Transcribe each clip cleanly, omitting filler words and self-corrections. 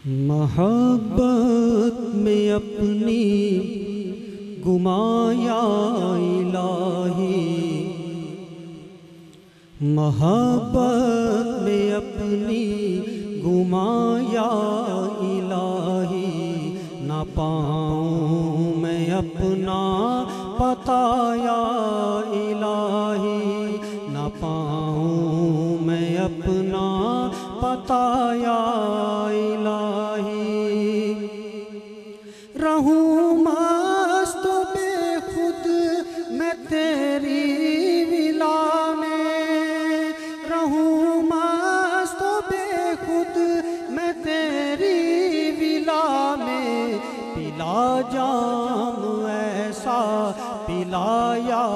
محبت میں اپنی گمایا الہی، محبت میں اپنی گمایا الہی، نہ پاؤں میں اپنا پتہ یا الہی، نہ پاؤں میں اپنا پتہ یا الہی، رہوں مست و بے خود میں تیری ولا میں، رہوں مست و بے خود میں تیری ولا میں، پلا جام ایسا پلا یا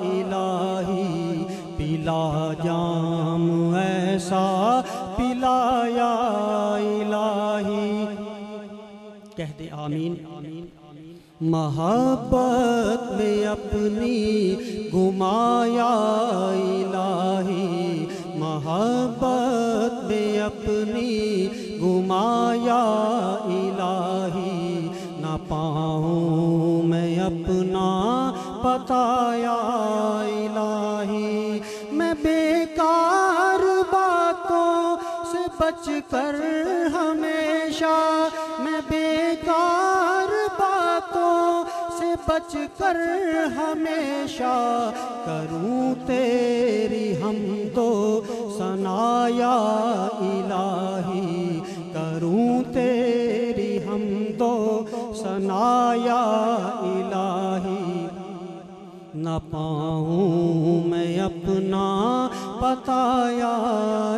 الہی، پلا جام ایسا پلا یا الہی، کہہ دے آمین۔ محبت میں اپنی گمایا الہی، محبت میں اپنی گمایا الہی، نہ پاؤں میں اپنا پتہ یا الہی، میں بیکار باتوں سے بچ کر ہمیشہ، میں بیکار باتوں سے بچ کر ہمیشہ، کروں تیری حمد و ثنا یا الہی، کروں تیری حمد و ثنا یا الہی، نہ پاؤں میں اپنا پتہ یا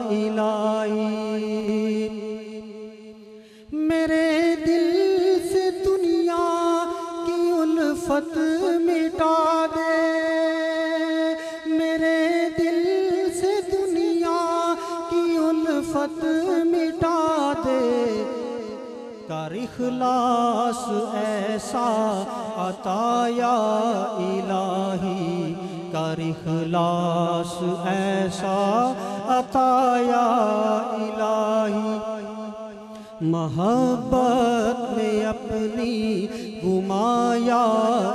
الہی، میرے دل سے دنیا کی الفت مٹا دے، میرے دل سے دنیا کی الفت مٹا دے، کر اخلاص ایسا عطا یا الہی، کر اخلاص ایسا عطا یا الہی، محبت میں اپنی گمایا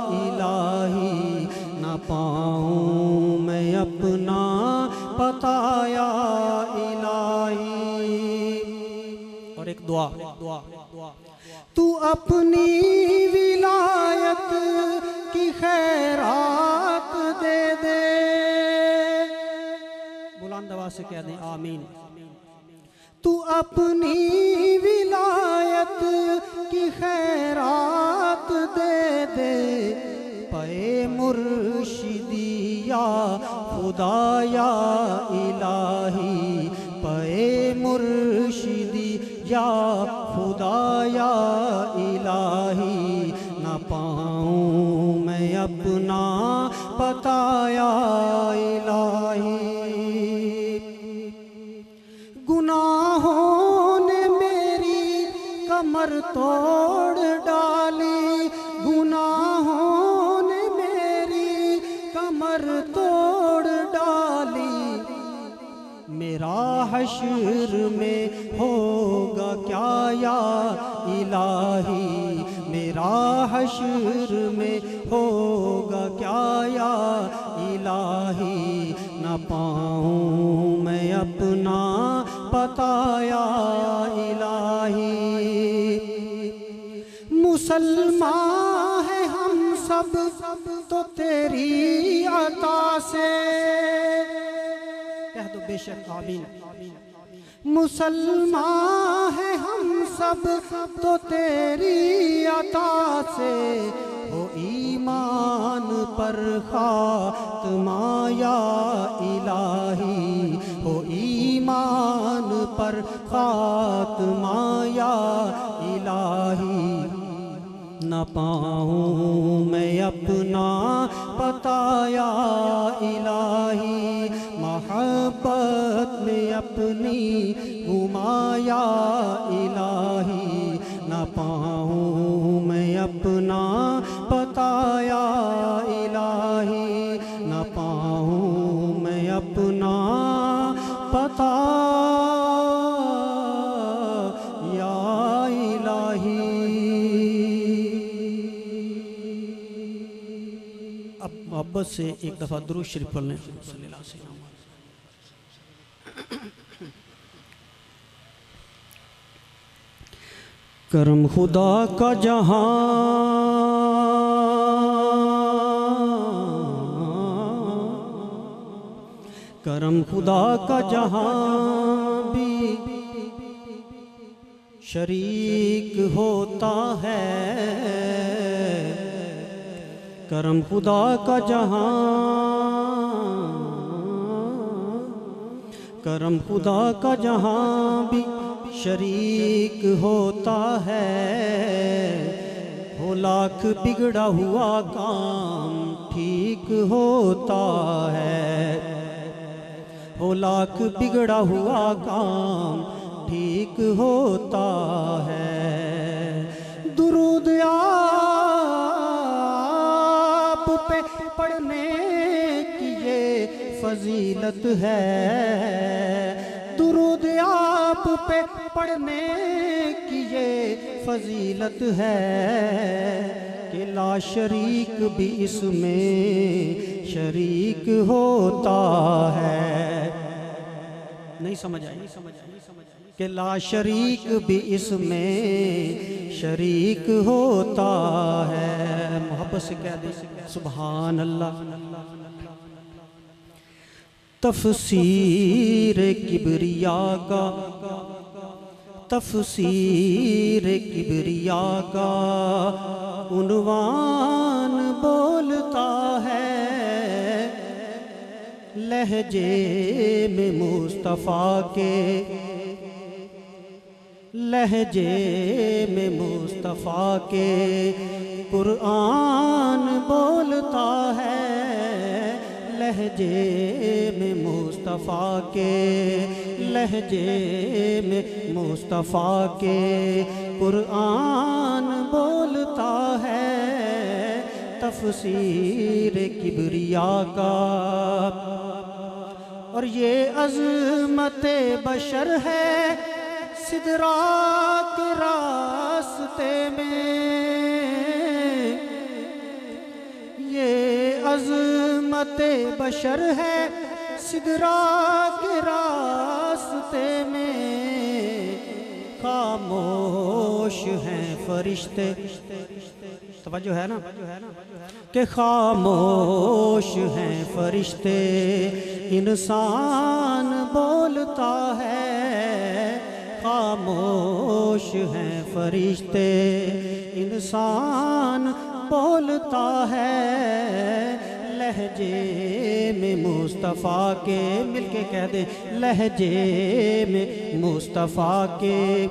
الہی، نہ پاؤں میں اپنا پتہ یا الہی، اور ایک دعا، تو اپنی ولایت کی خیرات دے دے، بلند آواز سے کہہ دیں آمین، تو اپنی ولایت کی خیرات دے دے، پے مرشدی یا خدا یا الہی، پے مرشدی یا خدا یا الہی، نہ پاؤں میں اپنا پتہ یا الہی، گناہوں نے میری کمر توڑ ڈالی، گناہوں نے میری کمر توڑ ڈالی، میرا حشر میں ہوگا کیا یا الہی، میرا حشر میں ہوگا کیا یا الہی، نہ پاؤں میں اپنا پتہ یا الہی، مسلمان ہیں ہم سب تو تیری عطا سے، کہہ دو بے شک آمین، مسلمان ہیں ہم سب تو تیری عطا سے، ہو ایمان پر خاتمہ یا الہی، ہو ایمان پر خاتمہ یا الہی، نہ پاؤں میں اپنا پتہ یا الہی، محبت میں اپنی گمایا الہی، نہ پاؤں میں اپنا پتہ یا الہی، نہ پاؤں میں اپنا پتہ یا محبت سے ایک دفعہ درود شریف پڑھ لیں صلی اللہ علیہ وسلم۔ کرم خدا کا جہاں کرم خدا کا جہاں بھی شریک ہوتا ہے، کرم خدا کا جہاں کرم خدا کا جہاں بھی شریک ہوتا ہے، ہو لاکھ بگڑا ہوا کام ٹھیک ہوتا ہے، ہو لاکھ بگڑا ہوا کام ٹھیک ہوتا ہے۔ درود آپ پہ پڑھنے کی یہ فضیلت ہے، درود آپ پہ پڑھنے کی یہ فضیلت ہے کہ لا شریک بھی اس میں شریک ہوتا ہے۔ نہیں سمجھ آئی کہ لا شریک بھی اس میں شریک ہوتا ہے۔ محبت سے کہہ دیں سبحان اللہ۔ تفسیر کبریا کا تفسیر کبریا کا عنوان بولتا ہے، لہجے میں مصطفیٰ کے لہجے میں مصطفیٰ کے قرآن بولتا ہے، لہجے میں مصطفیٰ کے لہجے میں مصطفیٰ کے قرآن بولتا ہے، تفسیر کبریا کا۔ اور یہ عظمت بشر ہے سدرا کے راستے میں، یہ عظمت بشر ہے سدرا کے راستے میں، خاموش ہیں فرشتے، توجہ ہے نا کہ خاموش ہیں فرشتے، انسان بولتا ہے، خاموش ہیں فرشتے، انسان بولتا ہے، لہجے میں مصطفیٰ کے، مل کے کہہ دیں لہجے میں مصطفیٰ کے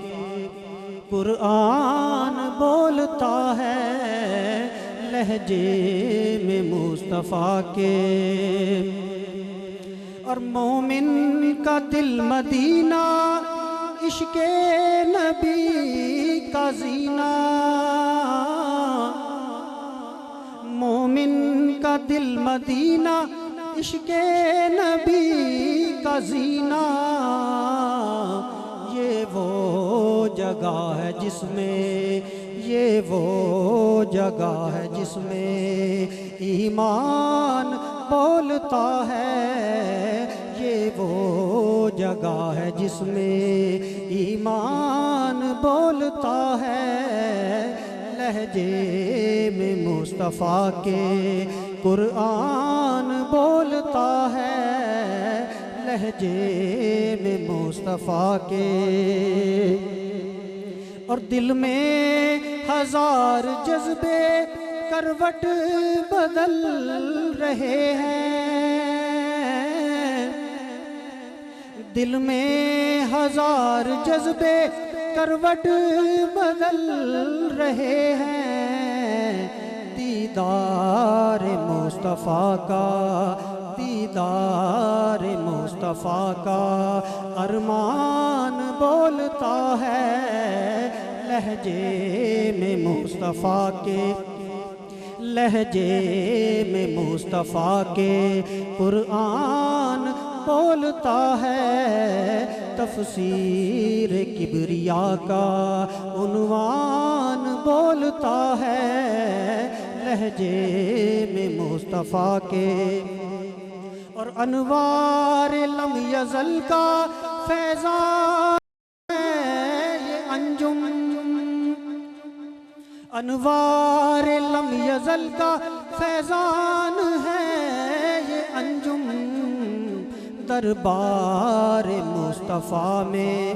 قرآن بولتا ہے، لہجے میں مصطفیٰ کے۔ اور مومن کا دل مدینہ عشق نبی کا زینہ، مومن کا دل مدینہ عشق نبی کا زینہ، یہ وہ جگہ ہے جس میں یہ وہ جگہ ہے جس میں ایمان بولتا ہے، یہ وہ جگہ ہے جس میں ایمان بولتا ہے، لہجے میں مصطفیٰ کے قرآن بولتا ہے، لہجے میں مصطفیٰ کے۔ اور دل میں ہزار جذبے کروٹ بدل رہے ہیں، دل میں ہزار جذبے کروٹ بدل رہے ہیں، دیدار مصطفیٰ کا دیدار مصطفیٰ کا ارمان بولتا ہے، لہجے میں مصطفیٰ کے لہجے میں مصطفیٰ کے قرآن بولتا ہے، تفسیر کبریا کا عنوان بولتا ہے، لہجے میں مصطفیٰ کے، اور انوار لم یزل کا فیضان ہے یہ انجم، انوار لم یزل کا فیضان ہے یہ انجم، دربار مصطفیٰ میں،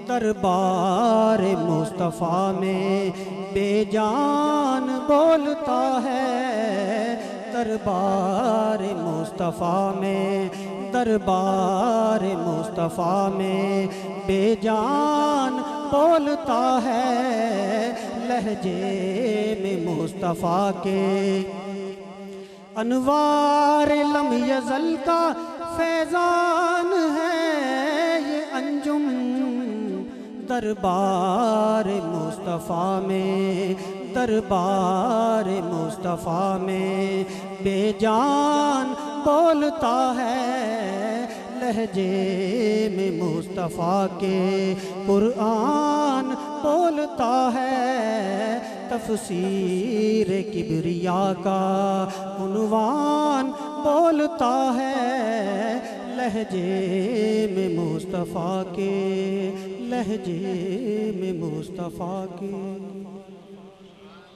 دربار مصطفیٰ میں بے جان بولتا ہے، دربار مصطفیٰ میں، دربار مصطفیٰ میں بے جان بولتا ہے، لہجے میں مصطفیٰ کے، انوار لم یزل کا فیضان ہے یہ انجم، دربار مصطفیٰ میں، دربار مصطفیٰ میں بے جان بولتا ہے، لہجے میں مصطفیٰ کے قرآن بولتا ہے، تفسیر کبریا کا عنوان بولتا ہے، لہجے میں مصطفیٰ کے، لہجے میں مصطفیٰ کے۔